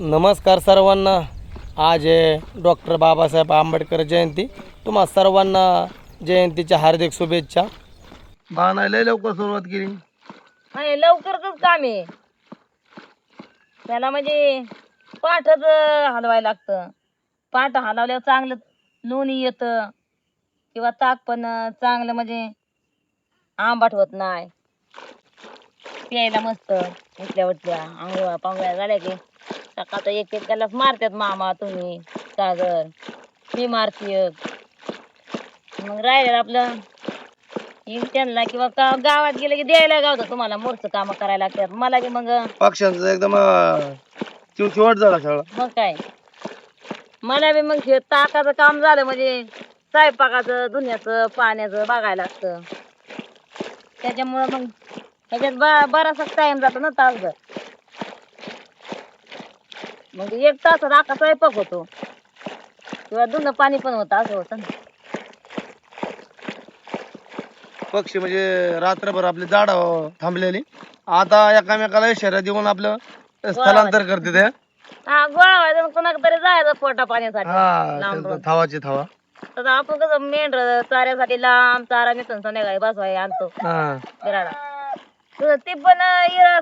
नमस्कार सर्वांना. आज आहे डॉक्टर बाबासाहेब आंबेडकर जयंती. तुम्हा सर्वांना जयंतीच्या हार्दिक शुभेच्छा. बाणायला लवकर सुरुवात केली. नाही लवकरच काम आहे त्याला, म्हणजे पाठच हलवायला लागतं. पाठ हलवल्यावर चांगलं लोणी येतं किंवा ताक पण चांगलं, म्हणजे आंबट होत नाही. प्यायला मस्त उठल्या उठल्या आंघोळ्या पांघोळ्या झाल्या की सकाळचा एक एक ग्लास मारतात मामा, तुम्ही सागर, मी मारते. मग राहिलं आपलं त्यांना किंवा गावात गेलं की द्यायला गावतं. तुम्हाला मोठं काम करायला लागतात, मला की मग पक्ष्यांचं एकदम चिवचिवाट झाला सगळं. मग काय, मला बी मग हे ताकाचं काम झालं म्हणजे स्वयंपाकाचं धुण्याचं पाण्याचं बघायला लागतं. त्याच्यामुळं मग ह्याच्यात बराचसा टाइम जातो ना, तासभर. मग 1 तासात आका स्वयंपाक होतो किंवा धुणं पाणी पण होतं, असं होतं ना. पक्षी म्हणजे रात्रभर आपली झाड थांबलेली आता एकामेकाला इशारा देऊन आपलं स्थलांतर करते ते. हा, गोळा व्हायचं कोणाकडे तरी जायचं पोटा पाण्यासाठी लांब. थावाची थावा. तर आपण कसं मेंढर चाऱ्यासाठी लांब चारा नेसून संध्याकाळी बसवाय आणतो बिराडा. तर ती पण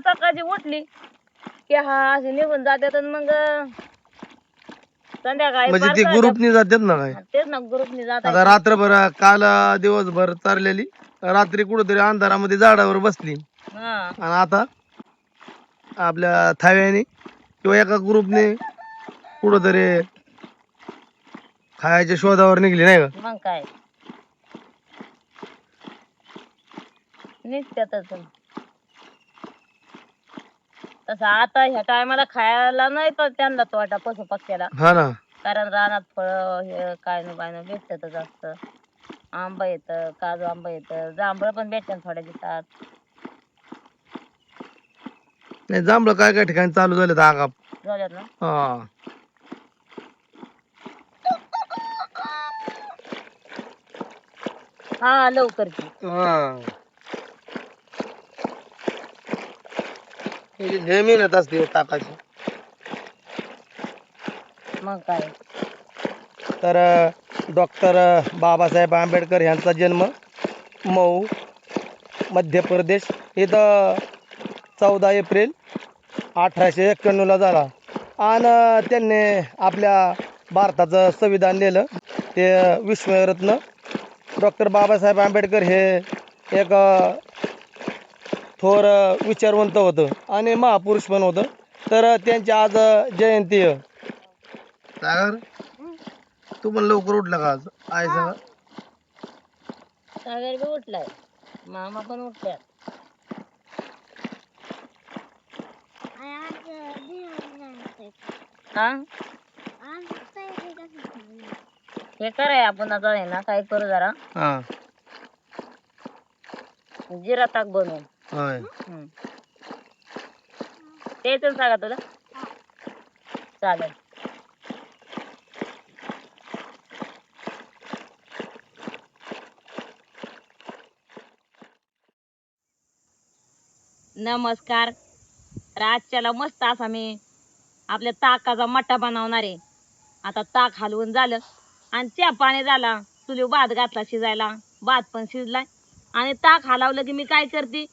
सकाळची उठली की हा अशी निघून जातात. मग संध्याकाळी म्हणजे ती ग्रुपनी जातात ना काय. तेच ना, ग्रुपनी जातात. आता रात्रभर काल दिवसभर चाललेली, रात्री कुठेतरी अंधारामध्ये झाडावर बसली आणि आता आपल्या थाव्याने किंवा एका ग्रुपने कुठेतरी खायच्या शोधावर निघली, नाही का. मग काय निघत्यातच. तसं आता ह्या टायमाला खायला नाही तर त्यांना तोटा पशु पक्ष्याला. हा ना. कारण रानात फळं हे काय न काय भेटतच असतं. आंबा येतं, काजू आंबा येतं, जांभळं पण भेटतात थोड्या दिवसात. नाही, जांभळं काय काय ठिकाणी चालू झाले आगाप झाल्यात ना. हा लवकर की. हे मेहनत असते टाकायची. मग काय, तर डॉक्टर बाबासाहेब आंबेडकर यांचा जन्म मऊ, मध्य प्रदेश इथं 14 एप्रिल 1891 झाला. आणि त्यांनी आपल्या भारताचं संविधान लिहिलं. ते विश्वरत्न डॉक्टर बाबासाहेब आंबेडकर हे एक थोर विचारवंत होतं आणि महापुरुष पण होतं. तर त्यांची आज जयंती आहे. सागर, तू पण लवकर उठला का आज? आहे सांगा. सागर बी उठलाय, मामा पण उठल्यात. हा, हे कराय आपण आता आहे ना, काय करू जरा जिरा ताक बनवून. द्यायचं सांगा तुला. चालेल. नमस्कार. आजच्याला मस्त असा मी आपल्या ताकाचा मट्टा बनवणार आहे. आता ताक हलवून झालं आणि चहा पाणी झाला, चुलीवर भात घातला शिजायला, भात पण शिजलाय. आणि ताक हलवलं की मी काय करते,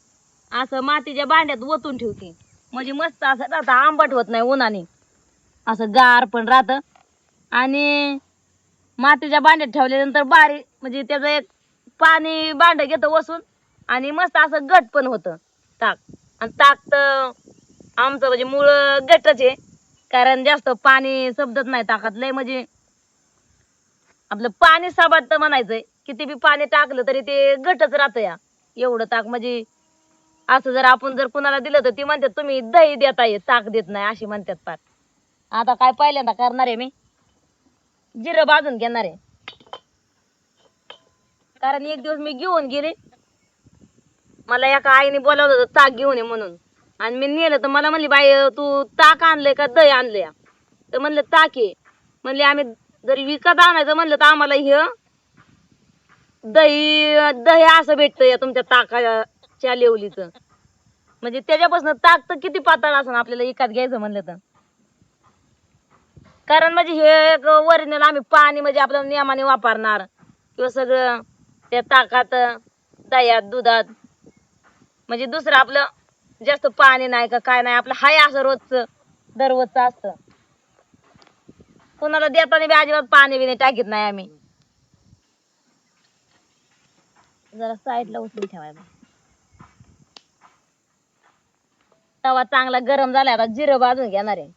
असं मातीच्या भांड्यात ओतून ठेवते. म्हणजे मस्त असं राहतं, आंबट होत नाही उन्हाने, असं गार पण राहतं. आणि मातीच्या भांड्यात ठेवल्यानंतर बारीक म्हणजे त्याचं एक पाणी भांड घेतं वसून आणि मस्त असं घट पण होतं ताक. आणि ताक तर आमचं म्हणजे मूळ घटच आहे, कारण जास्त पाणी सबदत नाही ताकात लय. म्हणजे आपलं पाणी साबत म्हणायचंय, किती बी पाणी टाकलं तरी ते घटच राहतं या एवढं ताक. म्हणजे असं जर आपण जर कुणाला दिलं तर ती म्हणतात तुम्ही दही देताय ताक देत नाही, अशी म्हणतात पार. आता काय पहिल्यांदा करणार आहे मी, जिरं भाजून घेणार आहे. कारण एक दिवस मी घेऊन गेले, मला एका आईने बोलावलं होतं ताक घेऊन ये म्हणून, आणि मी नेलं तर मला म्हणली बाई तू ताक आणलंय का दही आणलंय? तर म्हणलं ताक आहे. म्हणले आम्ही जरी विकत आणायचं म्हणलं तर आम्हाला हे दही दही असं भेटतं या तुमच्या ताकाच्या लेवलीचं. म्हणजे त्याच्यापासून ताक तर किती पातळ असं आपल्याला विकत घ्यायचं म्हणलं तर. कारण म्हणजे हे एक ओरिजिनल आम्ही पाणी म्हणजे आपल्या नियमाने वापरणार किंवा सगळं त्या ताकात दह्यात दुधात म्हणजे दुसरं आपलं जास्त पाणी नाही का काय नाही आपलं हाय असं रोजचं दररोजचं असतं. कोणाला देताना बी अजिबात पाणी बिणी टाकीत नाही आम्ही. जरा साईडला उचलून ठेवायला. तवा चांगला गरम झाला आता जिरं भाजून घेणार आहे.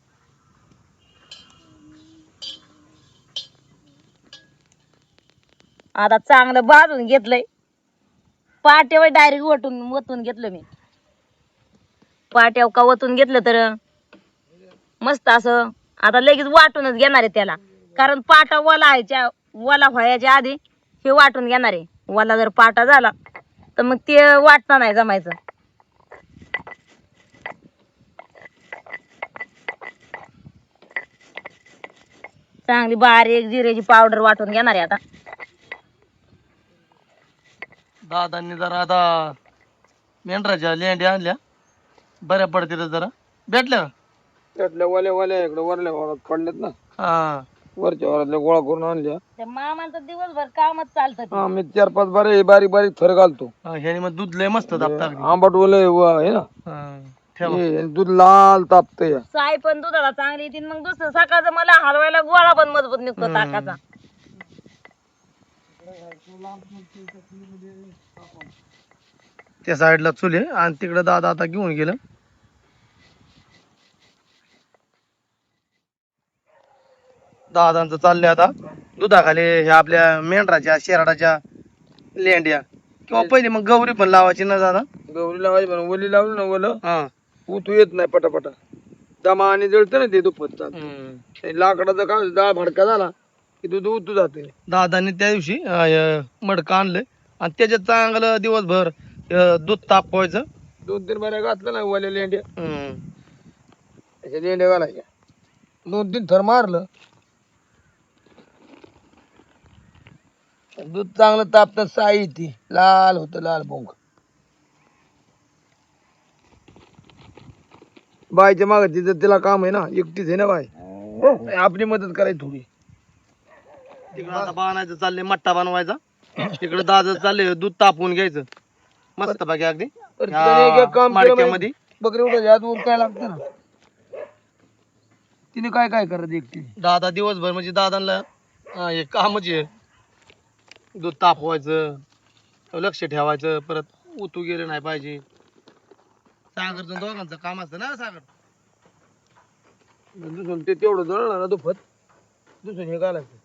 आता चांगलं भाजून घेतलंय. पाट्यावर डायरेक्ट वतून घेतलं मी. पाट्यावर का वतून घेतलं तर मस्त असं आता लगेच वाटूनच घेणार आहे त्याला. कारण पाटा वला व्हायच्या आधी हे वाटून घेणार आहे. वला जर पाटा झाला तर मग ते वाटता नाही जमायचं. चांगली बारीक जिऱ्याची पावडर वाटून घेणार आहे आता. दादांनी जरा आता मेंढराच्या लेंड्या आणल्या बऱ्या पडतील जरा. भेटल्या का? त्यातल्या वाल्या इकडे वरल्या वावरात पडल्यात ना, हा वरच्या वावरातल्या गोळा करून आणल्या. त्या मामांचं दिवसभर कामच चालतं ते. हा मी 4-5 बारे बारीक बारीक थर घालतो. ह्याने मग दूध लय मस्त तापतात. आंबट ओले आहे ना, ठेवा. हे दूध लाल तापत या. साय पण दुधाला चांगली येते. मग दुसरं सकाळचं मला हलवायला गोळा पण मजबूत निघतो ताकाचा. त्या साईडला चुले आणि तिकडे दादा आता घेऊन गेलं. दादांचं चाललंय आता दुधाखाली ह्या आपल्या मेंढराच्या शेराडाच्या लेंड्या किंवा पहिले मग गौरी पण लावायची ना दादा. गौरी लावायची पण ओली लावली ना ओलं हा उतू येत नाही पटापटा. दमा आणि जळतं ना ते दुपत लाकडाचा का डाळ भडका झाला की दूध उतू जाते. दादांनी त्या दिवशी मडकं आणलंय आणि त्याच्यात चांगलं दिवसभर दूध तापवायचं. 2-3 बाऱ्या घातलं ना ओल्या लेंड्या, त्याच्या लेंड्या घालायच्या. 2-3 थर मारलं दूध चांगलं तापतं. साई ती लाल होतं, लाल बोंग. बायच्या माग तिथं तिला काम आहे ना, एकटीच आहे ना बाय, आपली मदत करायची थोडी. तिकडं आता बाणायचं चाललंय मट्टा बनवायचा. तिकडे दादा चाललंय दूध तापवून घ्यायचं मस्त बाकी अगदी माडक्यामध्ये. बकरी उठायच्या आत ऊर काय लागतं ना. तिने काय काय करत एकटी. दादा दिवसभर म्हणजे दादांना हे कामच आहे. दूध तापवायचं, लक्ष ठेवायचं, परत उतू गेलं नाही पाहिजे. सागरचं दोघांचं काम असतं ना. सागर दुसरं ते तेवढं जळणार ना दुफत, दुसरं हे घालायचं.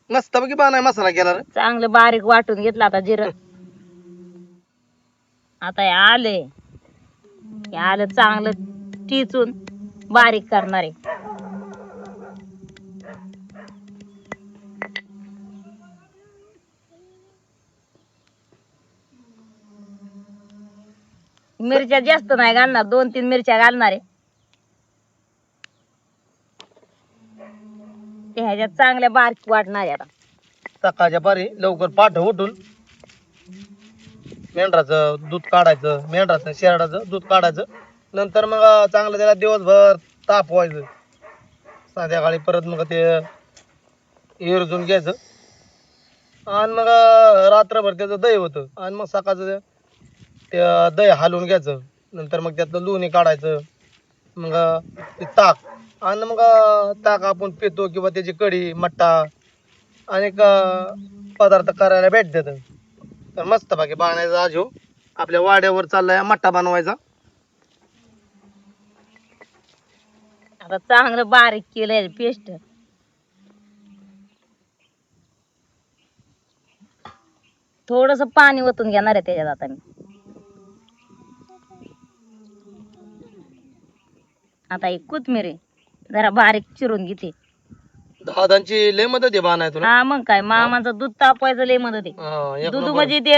मस्त बाकी बाणाय मसाला केला रे. चांगलं बारीक वाटून घेतलं आता जिरं. आता हे आलं चांगलं टिचून बारीक करणार आहे. मिरच्या जास्त नाही घालणार, 2-3 मिरच्या घालणार आहे. ते ह्याच्यात चांगल्या बारीक वाटणार आहे आता. सकाळच्या पारी लवकर पाठ उठून मेंढराचं दूध काढायचं, मेंढराचं शेरडाचं दूध काढायचं. नंतर मग चांगलं त्याला दिवसभर तापवायचं. संध्याकाळी परत मग ते इरजून घ्यायचं आणि मग रात्रभर त्याचं दही होतं. आणि मग सकाळचं ते दही हलवून घ्यायचं. नंतर मग त्यातलं लोणी काढायचं. मग ते ताक आणि मग ताक आपण पितो किंवा त्याची कढी मट्टा अनेक पदार्थ करायला भेटतात. तर मस्त बाकी बाणायचा आज हो आपल्या वाड्यावर चाललाय मट्टा बनवायचा. आता चांगलं बारीक केलंय पेस्ट. थोडस पाणी ओतून घेणार आहे त्याच्यात आता मी. आता ही कोथिंबीर आहे जरा बारीक चिरून घेते. दादांची लय मदत आहे बाणाय तुला. हा मग काय मामाचं दूध तापवायचं लय मदत आहे. एक दूध नंबर. म्हणजे ते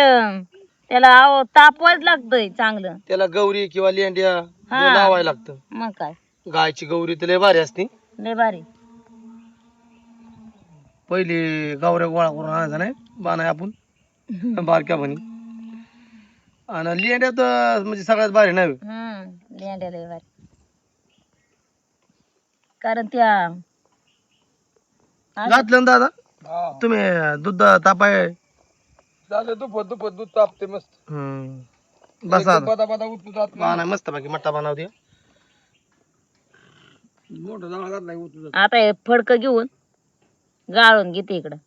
त्याला तापवायच लागतंय चांगलं. त्याला गौरी किंवा लेंड्या हा. हे लावायला लागतं. मग काय गायची गौरी तर लय भारी असते. लय भारी. पहिली गौऱ्या गोळा करून आणायचा नाही बाणाय आपण बारक्या म्हणी. आणि लेंड्या तर म्हणजे सगळ्यात भारी नाही. लेंड्या लय भारी. कारण त्या घातलं ना दादा हा तुम्ही दूध तापाय झालं दुपत दूध तापते मस्त बसा एकदम बदा बदा उतू जात नाही मस्त बाकी मट्टा बनवते मोठा जाळा घातला की उतू जात. आता हे फडक घेऊन गाळून घेते इकडं.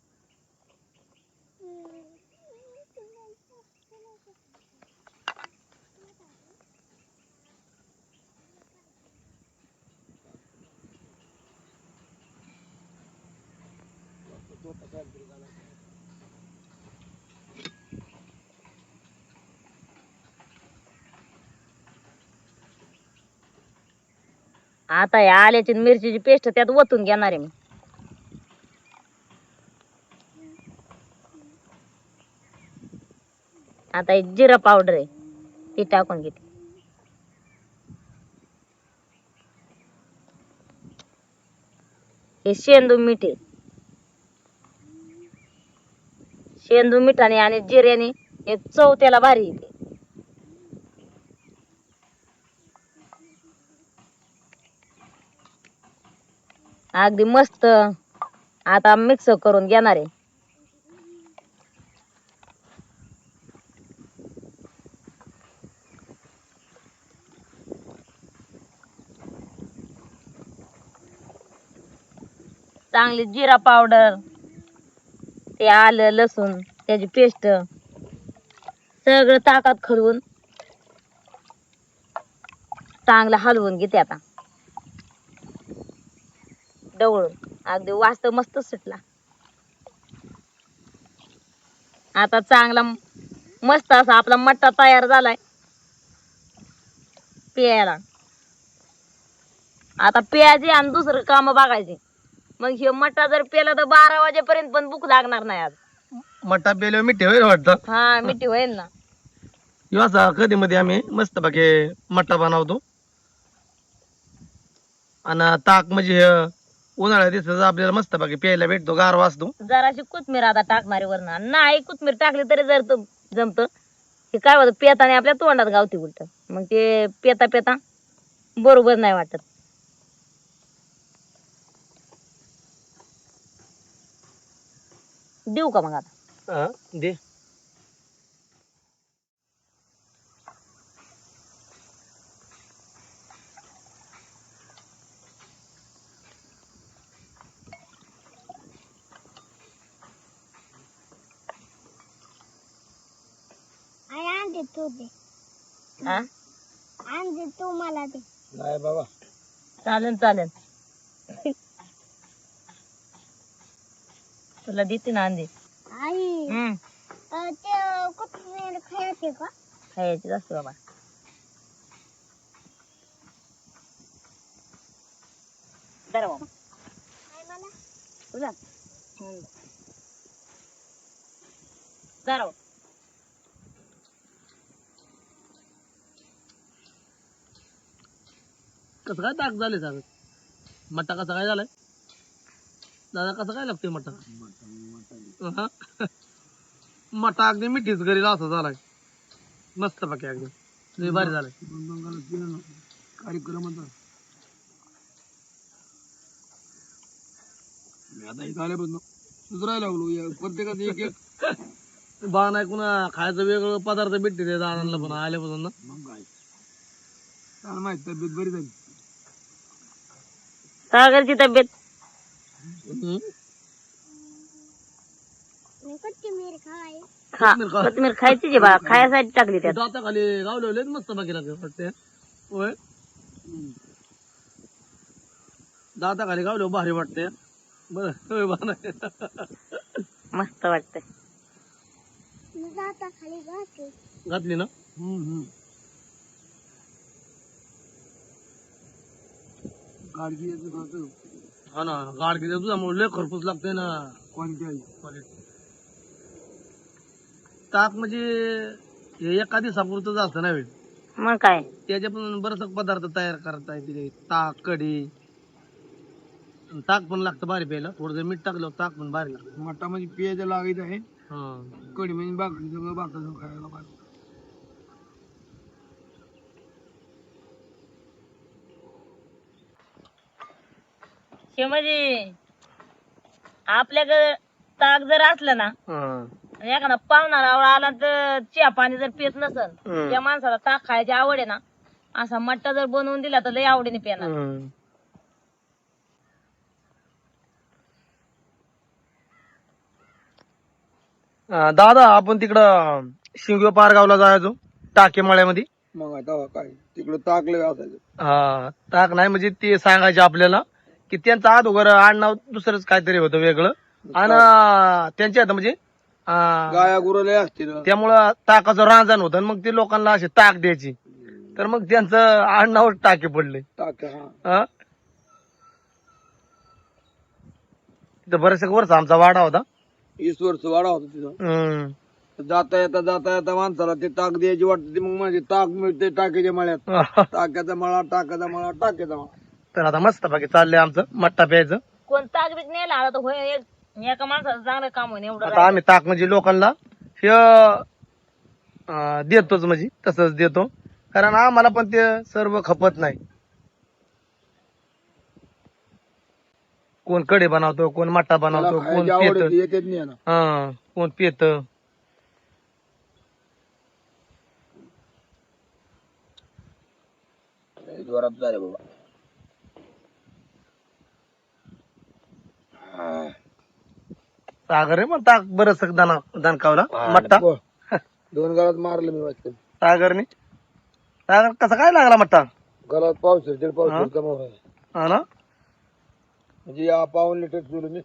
आता या आल्याची आणि मिरचीची पेस्ट त्यात ओतून घेणार आहे मी. आता एक जिरा पावडर आहे ती टाकून घेते. हे शेंदू मीठ आहे. शेंदू मिठाने आणि जिऱ्याने हे चव त्याला भारी येते. अगदी मस्त आता मिक्स करून घेणार आहे. चांगली जिरा पावडर, ते आलं लसूण त्याची पेस्ट सगळं ताकात खडवून चांगलं हलवून घेते आता ढवळून. अगदी वास तर मस्त सुटला. आता चांगला मस्त असा आपला मट्टा तयार झालाय प्यायला. आता प्यायची आणि दुसरं काम बघायची. मग हे मट्टा जर पेला तर 12 वाजेपर्यंत पण भूक लागणार नाही. आज मट्टा पेल्यावर मिठे होईल वाटतं. हा मिठी होईल ना. किंवा असा कधी मध्ये आम्ही मस्त बाकी मट्टा बनवतो आणि ताक म्हणजे उन्हाळ्यात दिसत आपल्याला मस्त बाकी प्यायला भेटतो गार वाजतो. जराशी कोथमीर आता टाकणारी वरनं. नाही कोथमीर टाकली तरी जर जमत. हे काय होतं पेताने आपल्या तोंडात गावती उलट. मग ते पेता पेता बरोबर नाही वाटत. देऊ का मग आता? दे हा? नाही बाबा चालेल चालेल. तुला देते ना अंडी. खायची जास्त बाबा. जरा बाबा. तुला? जरा बाबा. कसं काय ताक झाले साहेब मट्टा कसा काय झालाय दादा कसं काय लागतोय मट्टा मट्टा अगदी मिठीच घरी असं झालाय मस्त बाकी अगदी लय भारी झालाय कार्यक्रमाचा मी आता इथं आल्यापासून सुधारायला लागलो या प्रत्येकाचं एक एक बा नाही कुणा खायचं वेगळं पदार्थ भेटते ते दादांना पण आल्यापासून ना. मग काय काय माहित तब्येत बरी झाली सागरची तब्येत खा. कोथिंबीर खायची जी बा खायसाठी टाकली त्यात. दाता खाली गावले मस्त बाकी लागते वाटते होय दाता खाली गावले भारी वाटते बरं होय बा नाही मस्त वाटतंय. घातली ना गाडगी याचं खातं हा ना गाड किती तुझ्यामुळे लय खरपूस लागते ना क्वालिटी आहे ताक म्हणजे हे एका दिवसापुरतच असतं ना वेळ मग काय त्याच्या पण बरच पदार्थ तयार करता येते ताक कढी ताक पण लागतं भारी प्यायला थोडं जर मीठ टाकलं ताक पण भारी लागतं मट्टा म्हणजे पियाच्या लागायचं आहे हा कढी म्हणजे भाकरी सगळं भाकरी खायला पाहिजे हे म्हणजे आपल्याकडे ताक जर असलं ना हं. आणि एखादा पाहुणा रावळा आला तर चहा पाणी जर पित नसल हं. त्या माणसाला ताक खायची आवड आहे ना असा मट्टा जर बनवून दिला तर लय आवडीने पिणार. हं. दादा आपण तिकडं शिंगवे पारगावला जायचो टाके मळ्यामध्ये. मग आता काय तिकडे ताकले असायचं. हा टाक नाही म्हणजे ते सांगायचे आपल्याला की त्यांचं अगोदर आडनाव दुसरंच काहीतरी होतं वेगळं आणि त्यांच्या आता म्हणजे गाया गुरले असतील. त्यामुळं ताकाचं रांजण होतं आणि मग ते लोकांना असे ताक द्यायची तर मग त्यांचं आडनाव टाके पडले. टाक हा हा तिथं बरेचसे वर्ष आमचा वाडा होता. 20 वर्ष वाढा होता तिथं. हम्म. जाता येता माणसाला ते ताक द्यायची वाटते मग म्हणजे ताक मिळते टाकीच्या मळ्यात. टाक्याचा मळा टाक्याचा मळा टाक्याचा मळा. तर आता मस्त बाकी चाललंय आमचं मट्टा प्यायचं. कोण ताक बीक नेला आला तर होय एका माणसाचं चांगलं काम होईल एवढं आता आम्ही ताक म्हणजे लोकांना हे देतोच म्हणजे तसंच देतो कारण आम्हाला पण ते सर्व खपत नाही. कोण कडे बनवतो कोण मट्टा त्याला बनवतो कोण खायची आवड पेत होती, येतेच नाही ना. हा कोण पेत. जोरात झाले बाबा. सागर आहे मग ताक बरंच दणकावला मट्टा 2 गाळात मारलं मी वाटतं. सागरने. सागर कसा काय लागला मट्टा. गलात पावसाळ 1.5 पावसाळ कमावला हा ना म्हणजे या 1.5 लिटर पिलो मी.